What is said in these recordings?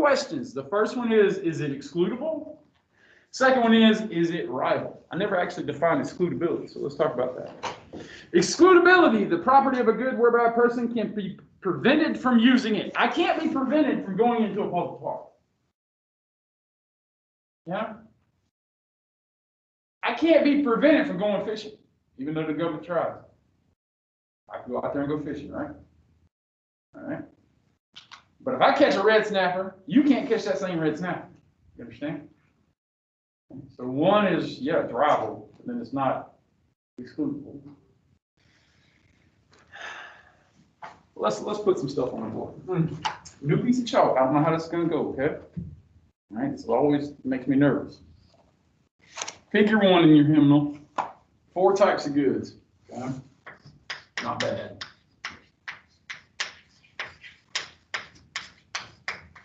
questions. The first one is it excludable? Second one is it rival? I never actually defined excludability, so let's talk about that. Excludability, the property of a good whereby a person can be prevented from using it. I can't be prevented from going into a public park. Yeah? I can't be prevented from going fishing, even though the government tries. I can go out there and go fishing, right? All right. But if I catch a red snapper, you can't catch that same red snapper. You understand? So one is, yeah, it's rival, but then it's not excludable. Let's put some stuff on the board. New piece of chalk. I don't know how this is going to go, okay? All right, this always makes me nervous. Figure 1 in your hymnal. 4 types of goods. Okay? Not bad.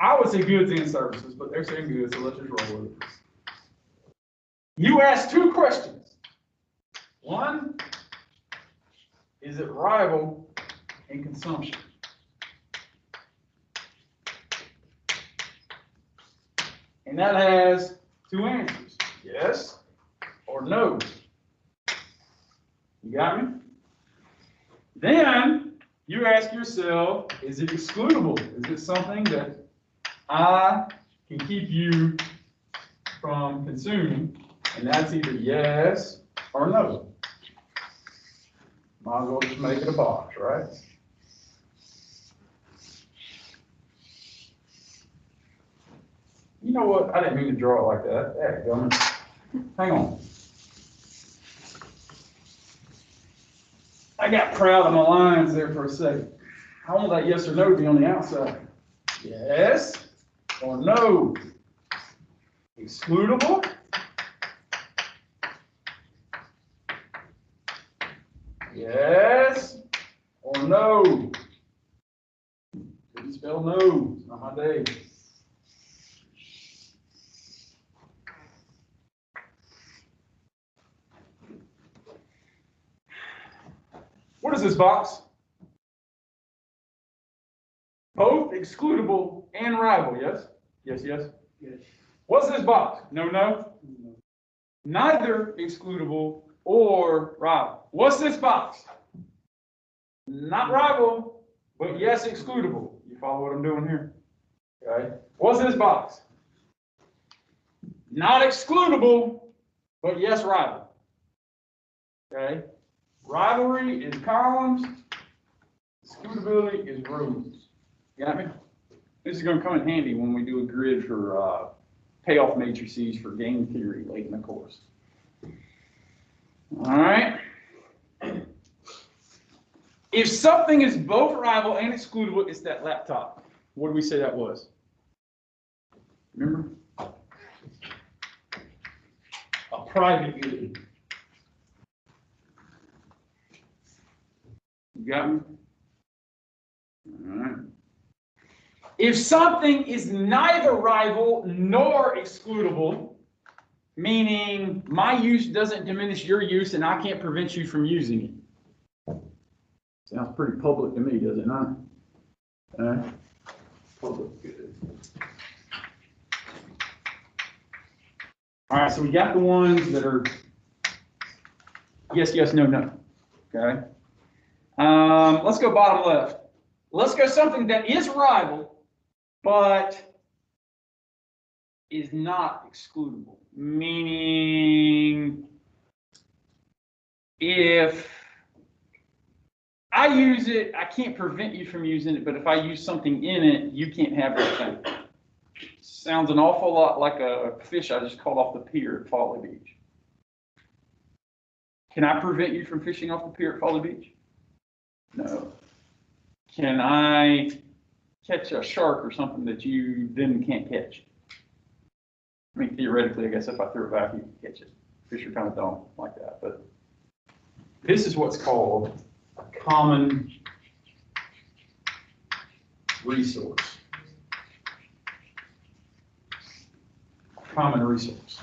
I would say goods and services, but they're saying goods, so let's just roll with it. You asked 2 questions. One, is it rival in consumption? And that has 2 answers, yes or no. You got me? Then you ask yourself, is it excludable? Is it something that I can keep you from consuming? And that's either yes or no. Might as well just make it a box, right? You know what? I didn't mean to draw it like that. There you go. Hang on. I got proud of my lines there for a second. I want that yes or no to be on the outside. Yes or no. Excludable. Yes or no. Didn't spell no. It's not my day. What is this box? Both excludable and rival, yes? Yes, yes? Yes. What's this box? No, no? No. Neither excludable or rival. What's this box? Not rival, but yes, excludable. You follow what I'm doing here? Okay. What's this box? Not excludable, but yes, rival. Okay. Rivalry is columns. Excludability is rows. Got me? This is going to come in handy when we do a grid for payoff matrices for game theory late in the course. All right. If something is both rival and excludable, it's that laptop. What did we say that was? Remember? A private good. You got me? All right. If something is neither rival nor excludable, meaning my use doesn't diminish your use and I can't prevent you from using it. Sounds pretty public to me, does it not? Public good. All right, so we got the ones that are yes, yes, no, no. Okay. Let's go bottom left. Let's go something that is rival, but is not excludable. Meaning, if I use it, I can't prevent you from using it, but if I use something in it, you can't have that thing. Sounds an awful lot like a fish I just caught off the pier at Folly Beach. Can I prevent you from fishing off the pier at Folly Beach? No. Can I catch a shark or something that you then can't catch? I mean, theoretically, I guess if I threw it back, you can catch it. Fish are kind of dumb like that. But this is what's called a common resource. Common resource.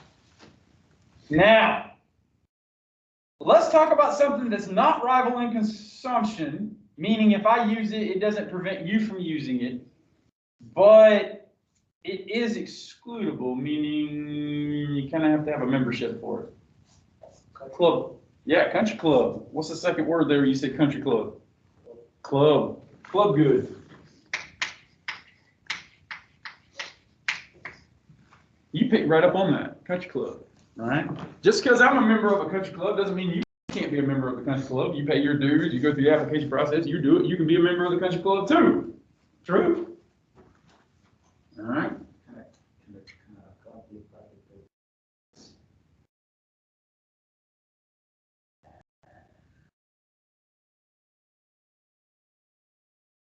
Now, let's talk about something that's not rival in consumption, meaning if I use it, it doesn't prevent you from using it, but It is excludable, meaning you kind of have to have a membership for it. Club. Yeah, country club. What's the second word there? You said country club. Club. Club good. You picked right up on that. Country club. All right. Just because I'm a member of a country club doesn't mean you can't be a member of the country club. You pay your dues. You go through the application process. You do it. You can be a member of the country club too. True. All right.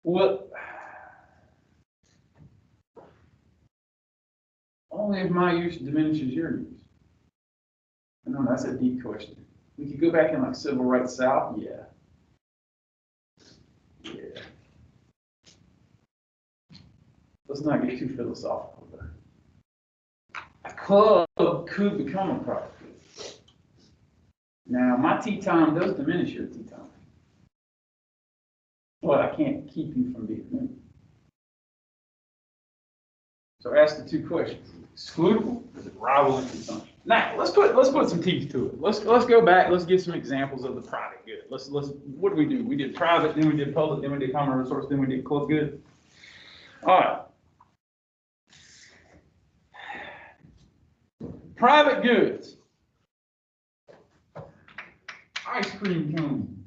Well, only if my use diminishes your use. No, that's a deep question. We could go back in like civil rights South. Yeah. Yeah. Let's not get too philosophical there. A club could become a private good. Now, my tea time does diminish your tea time. But I can't keep you from being a member. So ask the two questions. Excludable, or is it rival in consumption? Now, let's put some teeth to it. Let's go back, let's get some examples of the private good. Let's what did we do? We did private, then we did public, then we did common resource, then we did club good. All right. Private goods. Ice cream cone.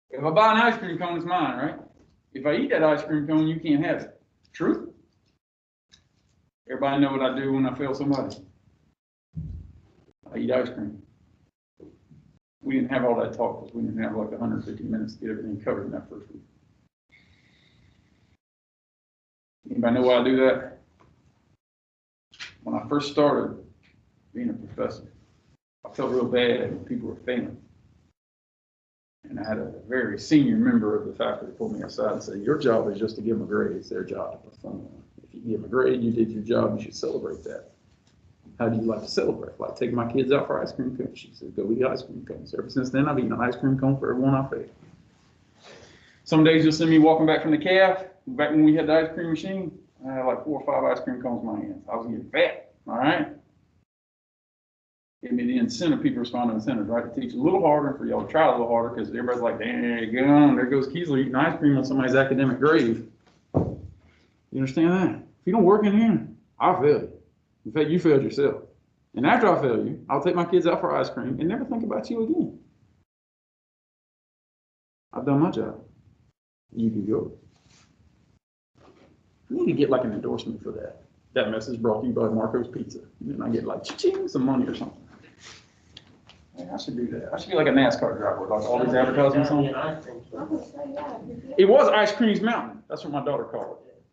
If I buy an ice cream cone, it's mine, right? If I eat that ice cream cone, you can't have it. True? Everybody know what I do when I fail somebody. I eat ice cream. We didn't have all that talk because we didn't have like 150 minutes to get everything covered in that first week. Anybody know why I do that? When I first started being a professor, I felt real bad when people were failing. And I had a very senior member of the faculty pull me aside and say, your job is just to give them a grade. It's their job to perform. If you give them a grade, you did your job, you should celebrate that. How do you like to celebrate? Like taking my kids out for ice cream cones. She said, go eat ice cream cones. Ever since then, I've eaten an ice cream cone for everyone I fed. Some days you'll see me walking back from the calf. Back when we had the ice cream machine, I had like 4 or 5 ice cream cones in my hands. I was getting fat, all right? Give me the incentive, people respond to incentives, right? To teach a little harder for y'all to try a little harder because everybody's like, there goes Kiesler eating ice cream on somebody's academic grave. You understand that? If you don't work in here, I'll fail you. In fact, you failed yourself. And after I fail you, I'll take my kids out for ice cream and never think about you again. I've done my job. You can go. You need to get like an endorsement for that. That message brought to you by Marco's Pizza. And then I get like cha-ching, some money or something. Yeah, I should do that. I should be like a NASCAR driver, like all these advertisements on. It was Ice Cream's Mountain. That's what my daughter called it.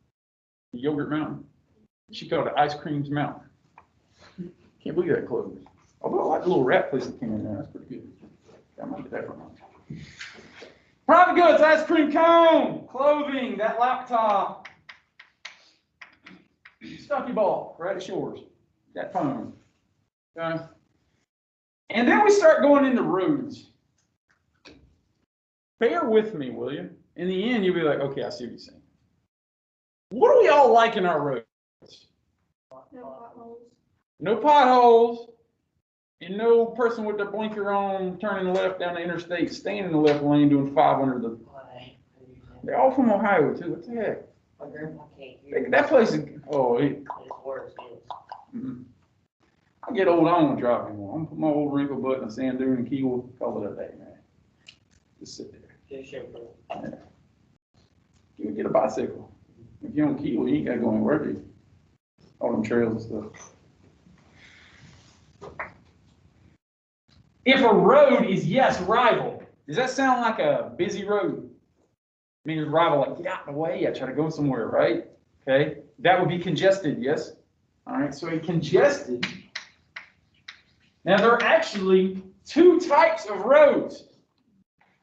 The Yogurt Mountain. She called it Ice Cream's Mountain. Can't believe that closed. Although I like the little rat place that came in there. That's pretty good. I might get that from her. Private goods, ice cream cone, clothing, that laptop, stuffy ball, right? It's yours. That phone. Okay. And then we start going into roads. Bear with me, will you? In the end, you'll be like, okay, I see what you're saying. What do we all like in our roads? No potholes. No potholes. And no person with their blinker on turning left down the interstate, staying in the left lane doing 5 under the. They're all from Ohio too. What the heck? That place is. Oh, I get old. I don't want to drive anymore. I'm gonna put my old wrinkle butt in a sand dune and key. We'll call it a day, man. Just sit there. Yeah. You can get a bicycle. If you're on Kiel, you ain't got to go anywhere, do you? All them trails and stuff. If a road is, yes, rival, does that sound like a busy road? I mean, rival, like, get out of the way, I try to go somewhere, right? Okay, that would be congested, yes? All right, so a congested. Now, there are actually 2 types of roads.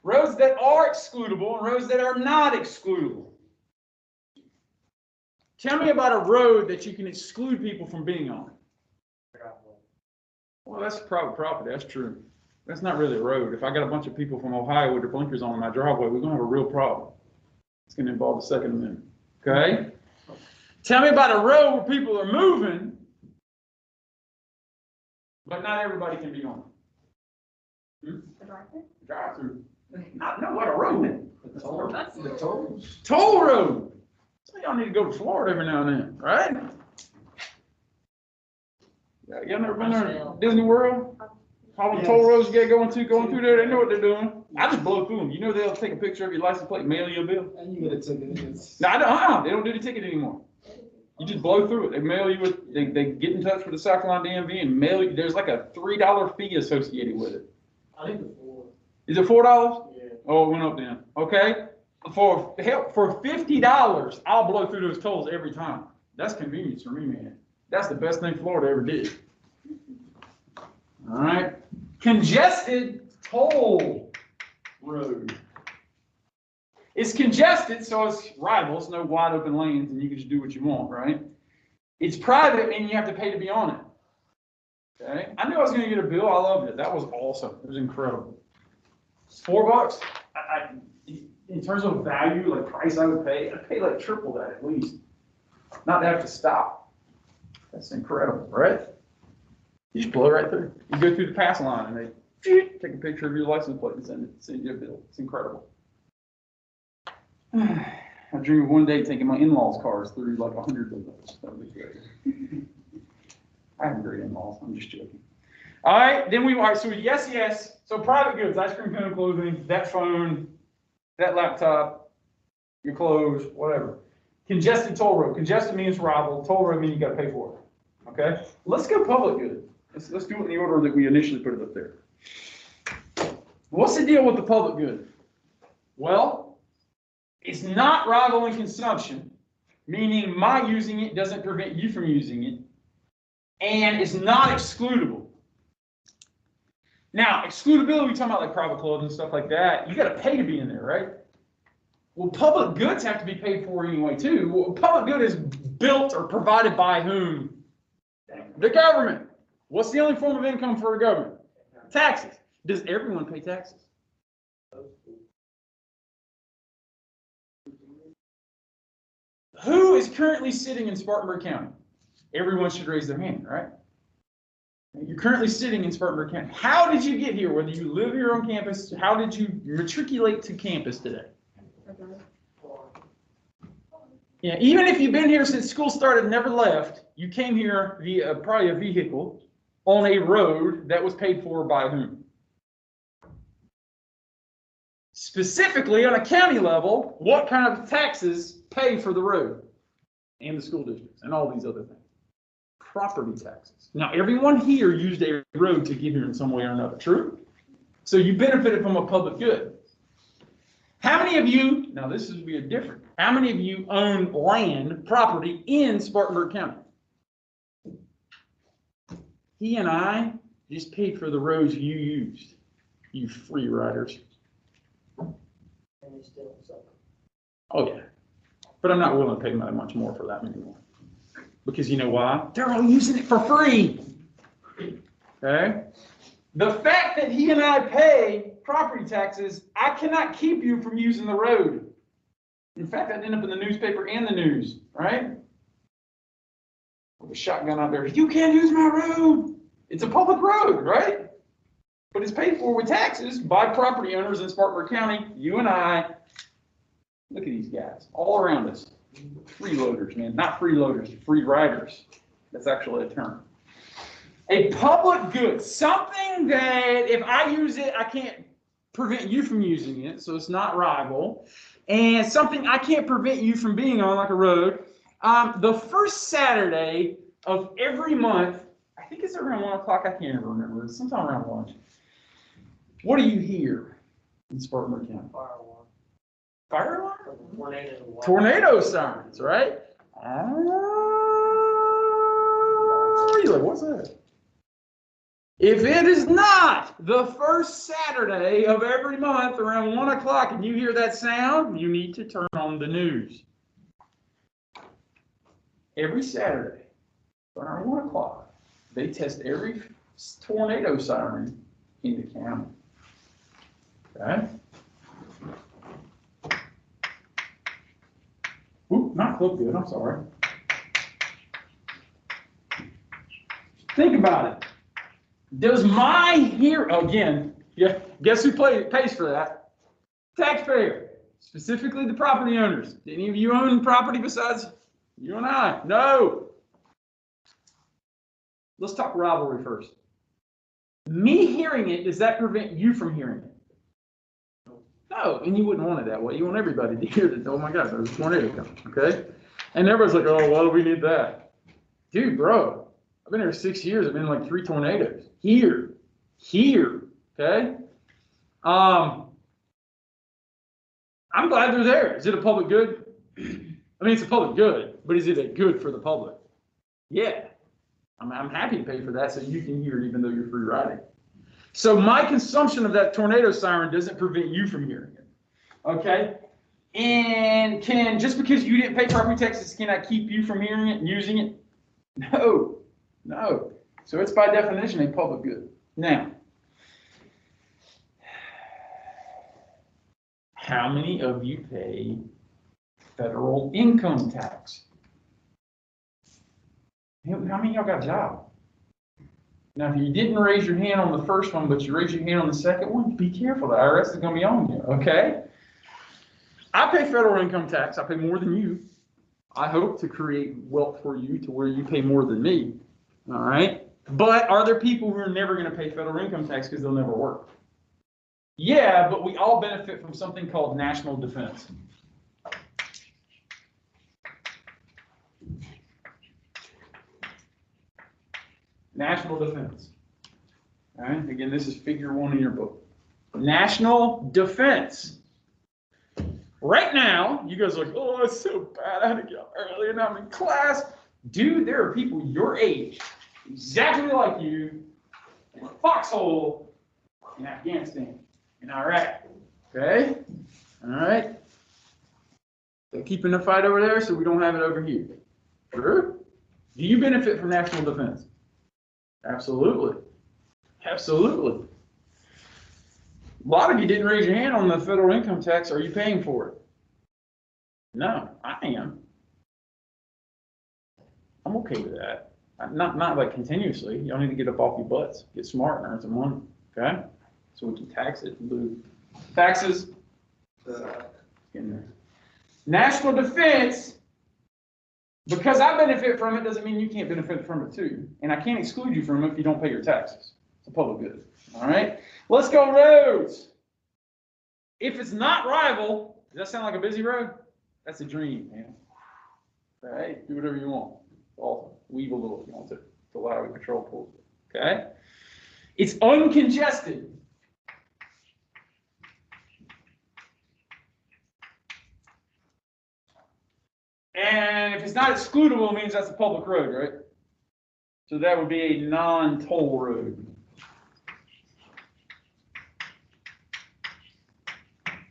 Roads that are excludable and roads that are not excludable. Tell me about a road that you can exclude people from being on. Well, that's private property, that's true. That's not really a road. If I got a bunch of people from Ohio with their blinkers on in my driveway, we're going to have a real problem. It's going to involve the Second Amendment. Okay? Tell me about a road where people are moving, but not everybody can be on it. Drive-through. No, what a road. The tolls. Toll road. So y'all need to go to Florida every now and then, right? Y'all never been there to Disney World? All the toll roads you get going through there, they know what they're doing. I just blow through them. You know they'll take a picture of your license plate, mail you a bill. And you get a ticket. No, they don't do the ticket anymore. You just blow through it. They mail you they get in touch with the South Carolina DMV and mail you. There's like a $3 fee associated with it. I think it's $4. Is it $4? Yeah. Oh, it went up then. Okay. For $50, I'll blow through those tolls every time. That's convenience for me, man. That's the best thing Florida ever did. All right. Congested toll road. It's congested, so it's rideable. It's no wide open lanes, and you can just do what you want, right? It's private, meaning you have to pay to be on it. Okay. I knew I was going to get a bill. I loved it. That was awesome. It was incredible. $4. In terms of value, like price I would pay, I'd pay like triple that at least. Not to have to stop. That's incredible, right? You just blow right through. You go through the pass line and they take a picture of your license plate and send you a bill. It's incredible. I dream of one day taking my in-laws' cars through like 100 of those. That would be great. I have great in-laws. I'm just joking. All right, then all right, so yes. So private goods, ice cream cone, clothing, that phone, that laptop, your clothes, whatever. Congested toll road. Congested means rival. Toll road means you got to pay for it. Okay? Let's go public good. Let's do it in the order that we initially put it up there. What's the deal with the public good? Well, it's not rival in consumption, meaning my using it doesn't prevent you from using it, and it's not excludable. Now, excludability, we're talking about like private clothing and stuff like that. You got to pay to be in there, right? Well, public goods have to be paid for anyway, too. Well, public good is built or provided by whom? The government. What's the only form of income for a government? Taxes. Does everyone pay taxes? Who is currently sitting in Spartanburg County? Everyone should raise their hand, right? You're currently sitting in Spartanburg County. How did you get here? Whether you live here on campus, how did you matriculate to campus today? Yeah, even if you've been here since school started, never left, you came here via probably a vehicle on a road that was paid for by whom? Specifically, on a county level, what kind of taxes pay for the road and the school districts and all these other things? Property taxes. Now, everyone here used a road to get here in some way or another, true? So you benefited from a public good. How many of you, now this is weird different, how many of you own land, property in Spartanburg County? He and I just paid for the roads you used, you free riders. And you still suck. Oh yeah, but I'm not willing to pay much more for that anymore. Because you know why? They're all using it for free. Okay? The fact that he and I pay property taxes, I cannot keep you from using the road. In fact, I'd end up in the newspaper and the news, right? With a shotgun out there. You can't use my road. It's a public road, right? But it's paid for with taxes by property owners in Spartanburg County. You and I. Look at these guys all around us. Freeloaders, man. Not freeloaders, free riders. That's actually a term. A public good. Something that if I use it, I can't prevent you from using it. So it's not rival. And something I can't prevent you from being on, like a road. The first Saturday of every month, I think it's around 1 o'clock. I can't remember. It's sometime around lunch. What do you hear in Spartanburg County? Fire alarm. Fire alarm? Tornado. Tornado sirens, right? You're like, what's that? If it is not the first Saturday of every month around 1 o'clock and you hear that sound, you need to turn on the news. Every Saturday around 1 o'clock, they test every tornado siren in the county. Okay? not look good, I'm sorry. Think about it. Does my again, yeah, guess who pays for that? Taxpayer. Specifically the property owners. Do any of you own property besides you and I? No. Let's talk rivalry first. Me hearing it, does that prevent you from hearing it? No, and you wouldn't want it that way. You want everybody to hear that, oh my God, there's a tornado coming, okay? And everybody's like, oh, why do we need that? Dude, bro, I've been here 6 years. I've been in like 3 tornadoes. Here, okay? I'm glad they're there. Is it a public good? I mean, it's a public good, but is it a good for the public? Yeah. I'm happy to pay for that so you can hear it even though you're free riding. So my consumption of that tornado siren doesn't prevent you from hearing it. Okay? And just because you didn't pay property taxes, can I keep you from hearing it and using it? No. So it's by definition a public good. Now, how many of you pay federal income tax? How many of y'all got a job? Now, if you didn't raise your hand on the first one, but you raised your hand on the second one, be careful. The IRS is going to be on you, okay? I pay federal income tax. I pay more than you. I hope to create wealth for you to where you pay more than me, all right? But are there people who are never going to pay federal income tax because they'll never work? Yeah, but we all benefit from something called national defense. National defense. All right, again, this is figure 1 in your book. National defense. Right now, you guys are like, oh, it's so bad. I had to get up early and I'm in class. Dude, there are people your age, exactly like you, in a foxhole in Afghanistan, in Iraq. Okay? All right? They're keeping the fight over there so we don't have it over here. Sure? Do you benefit from national defense? Absolutely. Absolutely. A lot of you didn't raise your hand on the federal income tax. Are you paying for it? No, I am. I'm okay with that. Not like continuously. Y'all need to get up off your butts, get smart, and earn some money. Okay? So we can tax it. Taxes. In there. National defense. Because I benefit from it doesn't mean you can't benefit from it too. And I can't exclude you from it if you don't pay your taxes. It's a public good. All right? Let's go roads. If it's not rival, does that sound like a busy road? That's a dream, man. All right? Do whatever you want. Awesome. Weave a little if you want to. It's allowed with control pools. Okay? It's uncongested. And if it's not excludable, it means that's a public road, right? So that would be a non-toll road.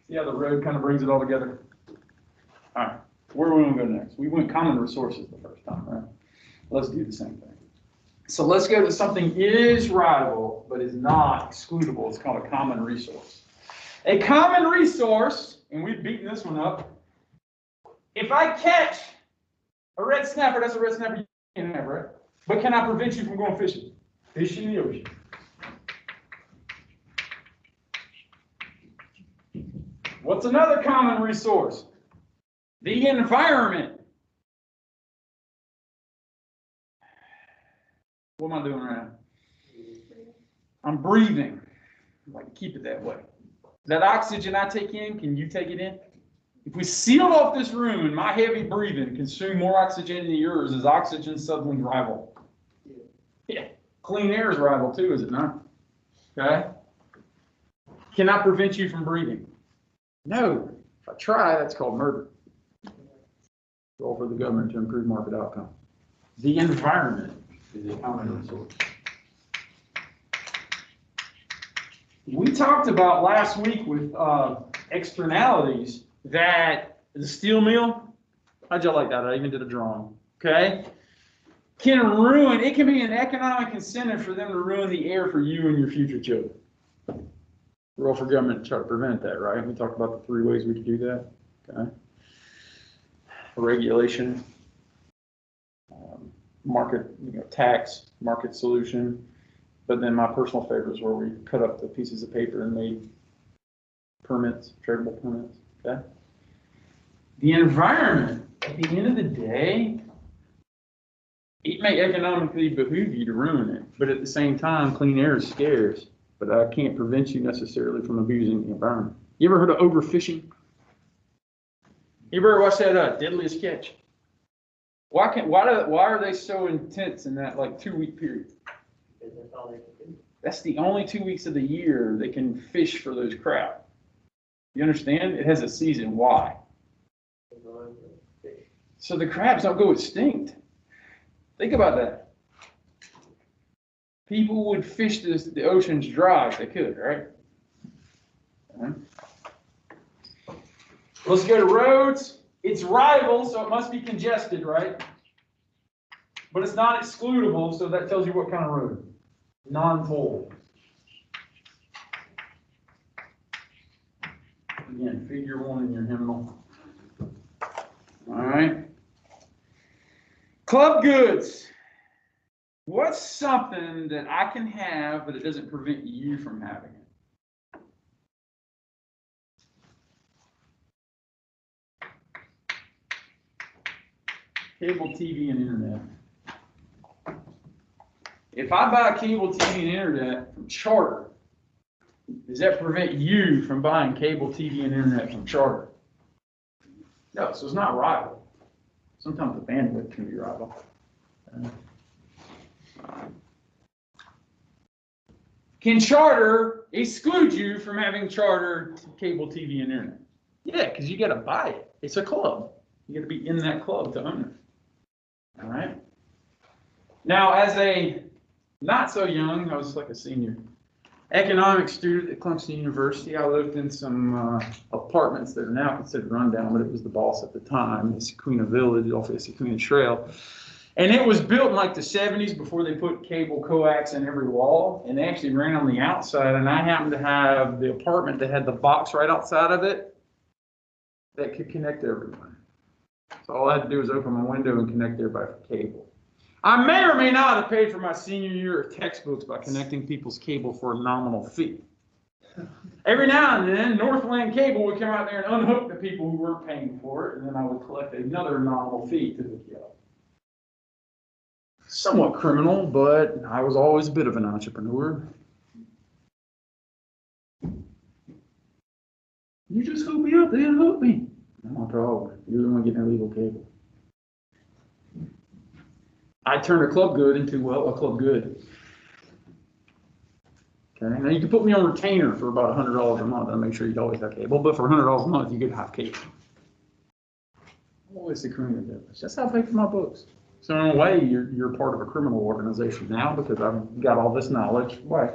See how the road kind of brings it all together? All right, where are we going to go next? We went common resources the first time, right? Let's do the same thing. So let's go to something is rival, but is not excludable. It's called a common resource. A common resource, and we've beaten this one up. If I catch a red snapper, that's a red snapper you can't have, right? But can I prevent you from going fishing? Fish in the ocean. What's another common resource? The environment. What am I doing right now? I'm breathing. I like to keep it that way. That oxygen I take in, can you take it in? If we sealed off this room and my heavy breathing consumed more oxygen than yours, is oxygen suddenly rival? Yeah. Clean air is rival too, is it not? Okay. Can I prevent you from breathing? No. If I try, that's called murder. Goal for the government to improve market outcome. The environment is a common resource. We talked about last week with externalities that the steel mill, how'd y'all like that? I even did a drawing, okay? Can ruin, it can be an economic incentive for them to ruin the air for you and your future children. Role for government to try to prevent that, right? We talked about the 3 ways we could do that, okay? regulation, market, tax, market solution. But then my personal favorite is where we cut up the pieces of paper and made permits, tradable permits. Okay. The environment, at the end of the day, it may economically behoove you to ruin it, but at the same time, clean air is scarce. But I can't prevent you necessarily from abusing the environment. You ever heard of overfishing? You ever watched that Deadliest Catch? Why are they so intense in that like 2-week period? Because that's all they can do. That's the only 2 weeks of the year they can fish for those crab. You understand? It has a season. Why? They go over the fish. So the crabs don't go extinct. Think about that. People would fish the oceans dry if they could, right? Let's go to roads. It's rival, so it must be congested, right? But it's not excludable, so that tells you what kind of road. Non-toll. Again, figure 1 in your hymnal. All right. Club goods. What's something that I can have, but it doesn't prevent you from having it? Cable TV and internet. If I buy cable TV and internet from Charter, does that prevent you from buying cable TV and internet from Charter? No, so it's not rival. Sometimes the bandwidth can be rival. Can Charter exclude you from having Charter cable TV and internet? Yeah, because you got to buy it. It's a club. You got to be in that club to own it. All right. Now, as a not so young, I was like a senior economics student at Clemson University. I lived in some apartments that are now considered rundown, but it was the boss at the time, the Sequina Village off the Sequina Trail. And it was built in like the 70s before they put cable coax in every wall. And they actually ran on the outside. And I happened to have the apartment that had the box right outside of it that could connect everyone. So all I had to do was open my window and connect everybody for cable. I may or may not have paid for my senior year of textbooks by connecting people's cable for a nominal fee. Every now and then, Northland Cable would come out there and unhook the people who weren't paying for it, and then I would collect another nominal fee to hook you up. Somewhat criminal, but I was always a bit of an entrepreneur. You just hook me up, they unhook me. No problem. You're the one getting illegal cable. I turned a club good into, well, a club good. Okay, now you can put me on retainer for about $100 a month and make sure you always have cable, but for $100 a month, you could have cable. Always the criminal difference. That's how I pay for my books. So in a way, you're part of a criminal organization now because I've got all this knowledge. Why?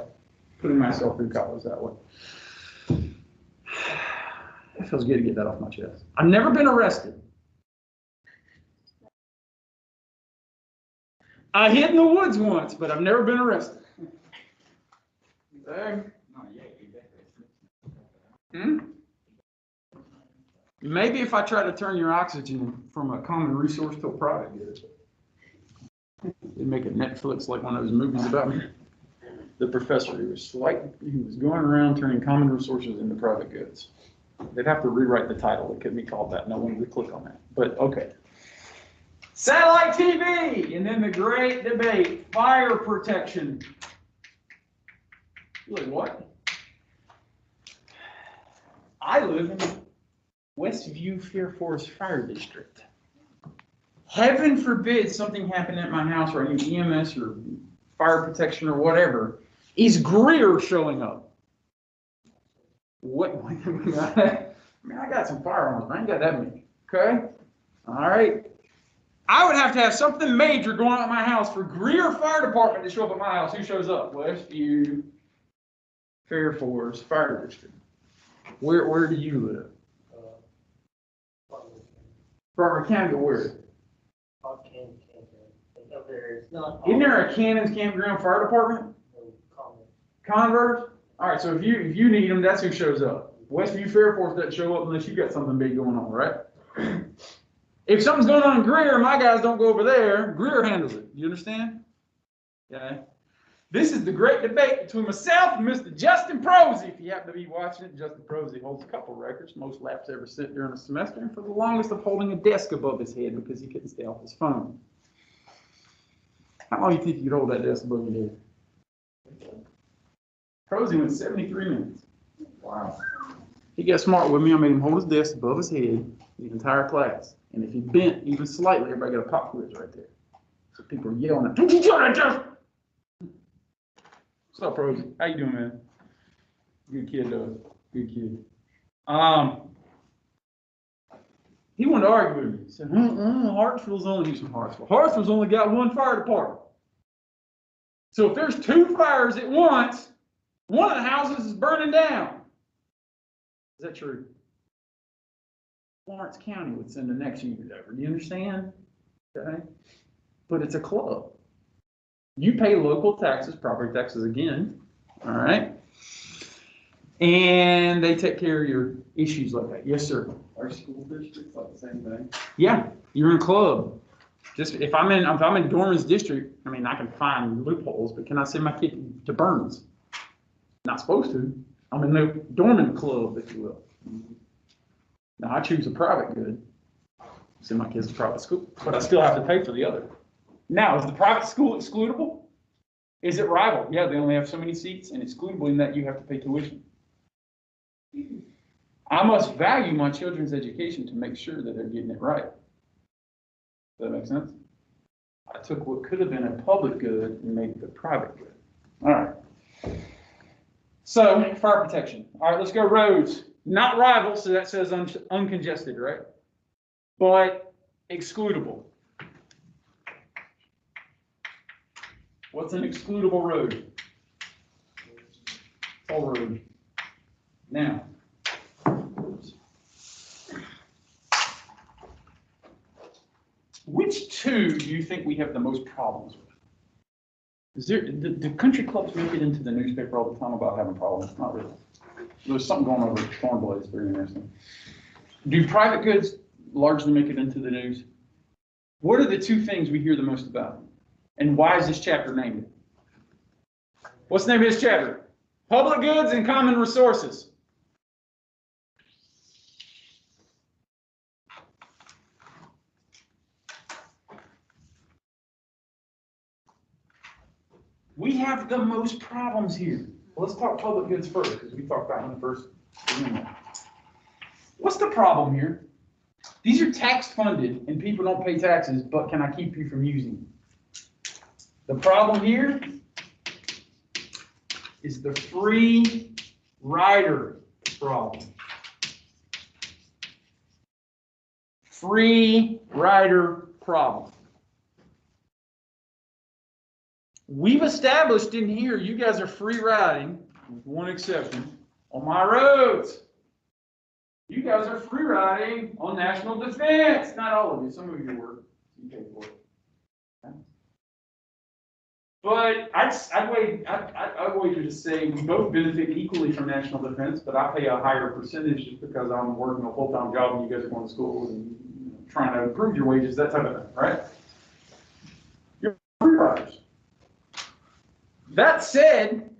Putting myself through college that way. It feels good to get that off my chest. I've never been arrested. I hid in the woods once, but I've never been arrested. Maybe if I try to turn your oxygen from a common resource to a private good. They'd make a Netflix like one of those movies about me. The professor, he was going around turning common resources into private goods. They'd have to rewrite the title. It couldn't be called that. No one would click on that. But okay. Satellite TV, and then the great debate, fire protection. Really, what? I live in Westview Fair Forest Fire District. Heaven forbid something happened at my house where I need EMS or fire protection or whatever. Is Greer showing up? What? I mean, I got some firearms, but I ain't got that many. Okay? All right. I would have to have something major going on at my house for Greer Fire Department to show up at my house. Who shows up? Westview Fair Forest Fire District. Where do you live? Farmer County, where? Up there, it's not. Isn't there a Cannons Campground Fire Department? Converse? All right, so if you need them, that's who shows up. Westview Fair Force doesn't show up unless you got something big going on, right? If something's going on in Greer, my guys don't go over there. Greer handles it. You understand? Okay. This is the great debate between myself and Mr. Justin Prosey. If you happen to be watching it, Justin Prosey holds a couple records, most laps ever sent during a semester, and for the longest of holding a desk above his head because he couldn't stay off his phone. How long do you think you could hold that desk above your head? Prosey went 73 minutes. Wow. He got smart with me. I made him hold his desk above his head the entire class. And if he bent even slightly, everybody got a pop quiz right there. So people are yelling at, "Don't you do that, Justin!" What's up, Prosey? How you doing, man? Good kid, though. Good kid. He wanted to argue with me. He said, Hartsville's only using Hartsville. Hartsville's only got one fire department. So if there's two fires at once, one of the houses is burning down. Is that true? Florence County would send the next unit over. Do you understand? Okay. But it's a club. You pay local taxes, property taxes again. All right. And they take care of your issues like that. Yes, sir. Our school district's like the same thing. Yeah, you're in a club. Just if I'm in Dorman's district, I mean I can find loopholes, but can I send my kid to Burns? Not supposed to. I'm in the Dorman club, if you will. Now I choose a private good. Send my kids to private school, but I still have to pay for the other. Now, is the private school excludable? Is it rival? Yeah, they only have so many seats, and excludable in that you have to pay tuition. I must value my children's education to make sure that they're getting it right. Does that make sense? I took what could have been a public good and made it a private good. All right. So, fire protection. All right, let's go roads. Not rival, so that says uncongested, right? But excludable. What's an excludable road? Toll road. Now, which two do you think we have the most problems with? Is there, do country clubs make it into the newspaper all the time about having problems? Not really. There's something going on with Thornblades, very interesting. Do private goods largely make it into the news? What are the two things we hear the most about? And why is this chapter named it? What's the name of this chapter? Public goods and common resources. We have the most problems here. Well, let's talk public goods first, because we talked about them first. What's the problem here? These are tax funded and people don't pay taxes, but can I keep you from using them? The problem here is the free rider problem. Free rider problem. We've established in here, you guys are free riding, with one exception, on my roads. You guys are free riding on national defense. Not all of you, some of you were. You pay for it. Okay. But I'd wager to say we both benefit equally from national defense, but I pay a higher percentage just because I'm working a full-time job and you guys are going to school and trying to improve your wages, that type of thing, right? You're free riders. That said,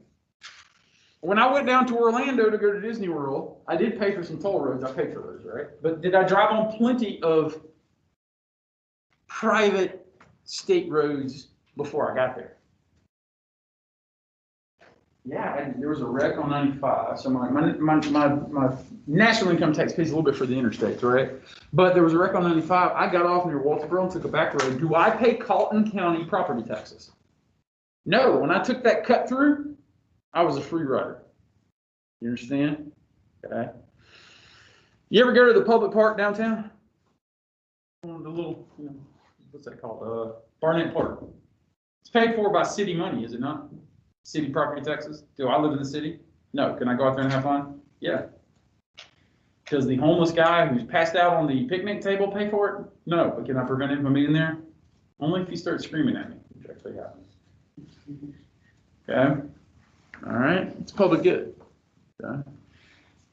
when I went down to Orlando to go to Disney World, I did pay for some toll roads. I paid for those, right? But did I drive on plenty of private state roads before I got there? Yeah, there was a wreck on 95. So my national income tax pays a little bit for the interstates, right? But there was a wreck on 95. I got off near Walterboro and took a back road. Do I pay Colton County property taxes? No. When I took that cut through, I was a free rider. You understand? Okay. You ever go to the public park downtown? The little, what's that called? Barnett Park. It's paid for by city money, is it not? City property taxes. Do I live in the city? No. Can I go out there and have fun? Yeah. Does the homeless guy who's passed out on the picnic table pay for it? No. But can I prevent him from being there? Only if he starts screaming at me, which actually happens. Okay. All right. It's public good. Okay.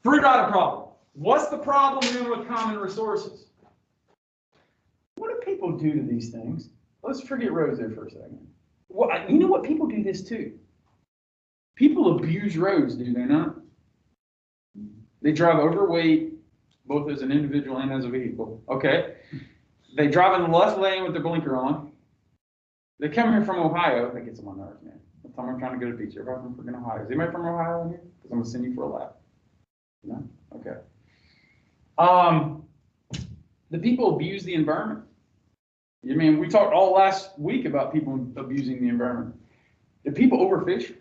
Free rider problem. What's the problem then with common resources? people do to these things, let's forget roads there for a second. Well, you know what? People do this too. People abuse roads, do they not? They drive overweight, both as an individual and as a vehicle. Okay. They drive in the left lane with their blinker on. They come here from Ohio. That gets on my nerves, man. That's time I'm trying to go to the beach. Everybody from freaking Ohio. Is anybody from Ohio in here? Because I'm going to send you for a lap. No? Okay. The people abuse the environment. I mean, we talked all last week about people abusing the environment. The people overfish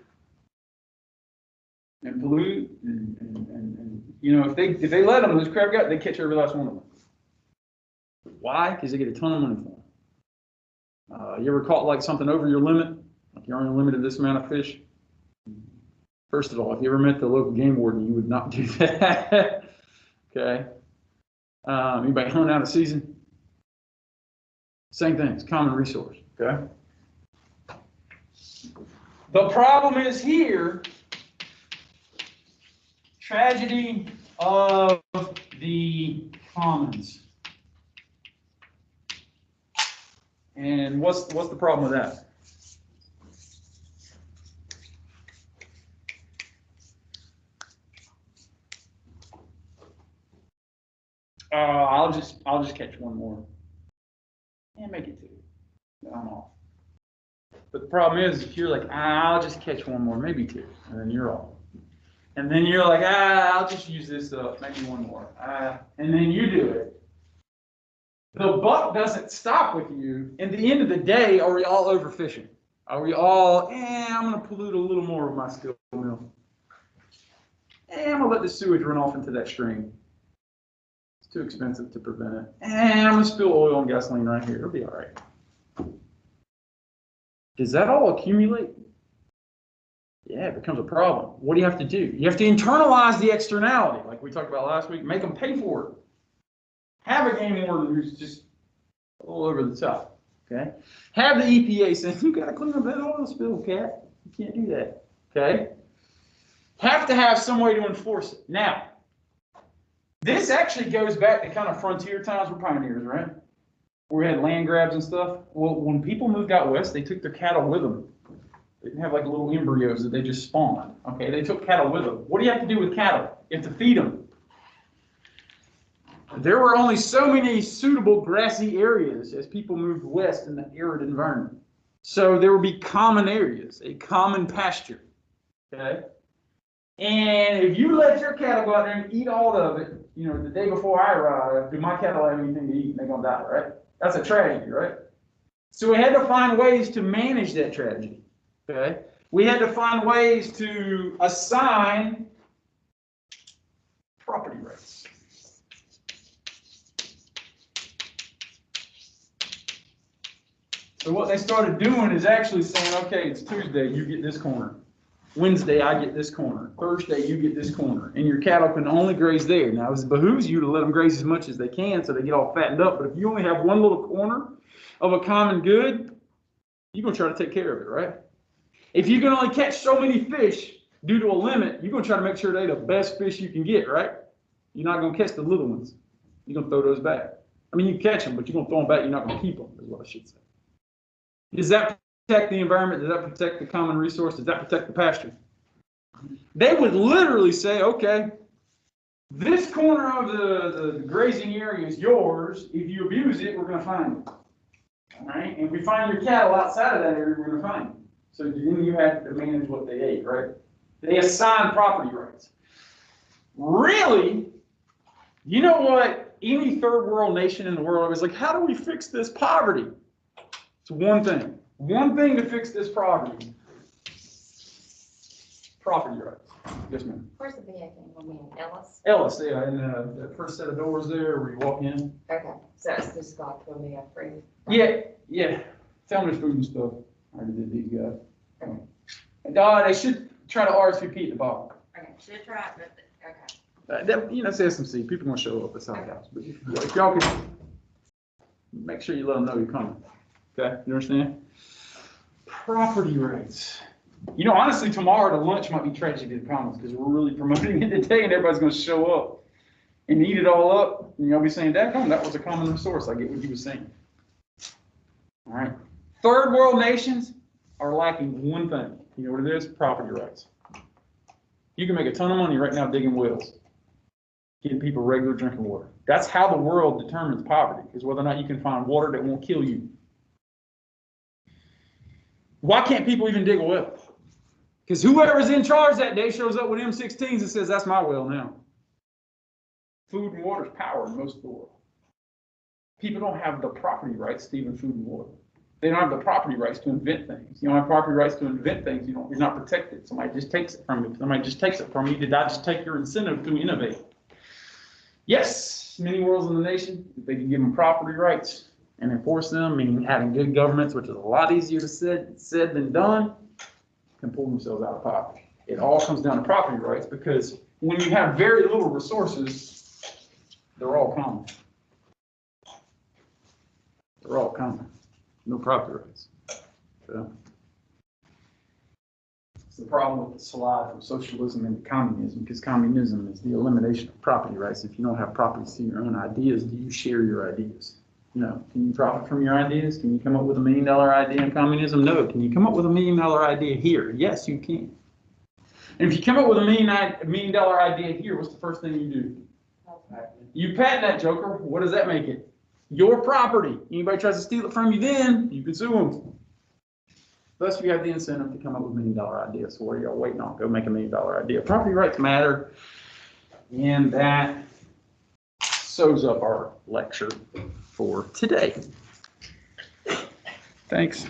and pollute, and you know, if they let them, those crab guys, they catch every last one of them. Why? Because they get a ton of money for them. You ever caught like something over your limit? Like you're only limited this amount of fish? First of all, if you ever met the local game warden, you would not do that. Okay. Anybody hunt out of season? Same thing. It's a common resource. Okay. The problem is here. Tragedy of the commons. And what's the problem with that? I'll just catch one more. And make it two. I'm off. But the problem is, if you're like, I'll just catch one more, maybe two, and then you're off. And then you're like, I'll just use this up, maybe one more. And then you do it. The buck doesn't stop with you. In the end of the day, are we all overfishing? Are we all, I'm going to pollute a little more of my steel mill. I'm going to let the sewage run off into that stream. It's too expensive to prevent it. I'm going to spill oil and gasoline right here. It'll be all right. Does that all accumulate? Yeah, it becomes a problem. What do you have to do? You have to internalize the externality, like we talked about last week. Make them pay for it. Have a game warden who's just all over the top. Okay. Have the EPA saying, you got to clean up that oil spill, cat. You can't do that. Okay. Have to have some way to enforce it. Now, this actually goes back to kind of frontier times. We're pioneers, right? Where we had land grabs and stuff. Well, when people moved out west, they took their cattle with them. They didn't have like little embryos that they just spawned. Okay, they took cattle with them. What do you have to do with cattle? You have to feed them. There were only so many suitable grassy areas as people moved west in the arid environment. So there would be common areas, a common pasture. Okay? And if you let your cattle go out there and eat all of it, you know, the day before I arrive, do my cattle have anything to eat? They're going to die, right? That's a tragedy, right? So we had to find ways to manage that tragedy. Okay? We had to find ways to assign property rights. So what they started doing is actually saying, okay, it's Tuesday, you get this corner. Wednesday, I get this corner. Thursday, you get this corner. And your cattle can only graze there. Now, it behooves you to let them graze as much as they can so they get all fattened up. But if you only have one little corner of a common good, you're going to try to take care of it, right? If you can only catch so many fish due to a limit, you're going to try to make sure they're the best fish you can get, right? You're not going to catch the little ones. You're going to throw those back. I mean, you catch them, but you're going to throw them back. You're not going to keep them, is what I should say. Does that protect the environment? Does that protect the common resource? Does that protect the pasture? They would literally say, okay, this corner of the grazing area is yours. If you abuse it, we're going to fine you. All right? And if we find your cattle outside of that area, we're going to fine you. So then you have to manage what they ate, right? They assign property rights. Really, you know what? Any third world nation in the world is like, how do we fix this poverty? It's one thing. One thing to fix this poverty. Property rights. Yes, ma'am. Where's the VA thing? I mean, Ellis? Ellis, yeah, in the first set of doors there where you walk in. Okay, so it's just got to be a free. Yeah. Tell them there's food and stuff. I already did these guys. They should try to RSVP at the bottom. Okay, should try it, but, okay. You know, it's SMC. People want to show up at the house. But if y'all can make sure you let them know you're coming. Okay, you understand? Property rights. You know, honestly, tomorrow the lunch might be tragedy of the commons because we're really promoting it today, and everybody's going to show up and eat it all up. And y'all be saying, "That was a common resource." I get what you were saying. All right. Third world nations are lacking one thing. You know what it is? Property rights. You can make a ton of money right now digging wells, getting people regular drinking water. That's how the world determines poverty, is whether or not you can find water that won't kill you. Why can't people even dig a well? Because whoever's in charge that day shows up with M16s and says, that's my well now. Food and water is power in most of the world. People don't have the property rights to even food and water. They don't have the property rights to invent things. You don't have property rights to invent things. You're not protected. Somebody just takes it from you. Somebody just takes it from you. Did I just take your incentive to innovate? Yes, many worlds in the nation, if they can give them property rights and enforce them, meaning having good governments, which is a lot easier to said than done, can pull themselves out of poverty. It all comes down to property rights, because when you have very little resources, they're all common. They're all common. No property rights. So, it's the problem with the slide from socialism into communism, because communism is the elimination of property rights. If you don't have property to your own ideas, do you share your ideas? No. Can you profit from your ideas? Can you come up with $1 million idea in communism? No. Can you come up with $1 million idea here? Yes, you can. And if you come up with $1 million idea here, what's the first thing you do? You patent that joker. What does that make it? Your property. Anybody tries to steal it from you, then you can sue them. Thus, you have the incentive to come up with $1 million ideas. So what are y'all waiting on? Go make $1 million idea. Property rights matter. And that sews up our lecture for today. Thanks.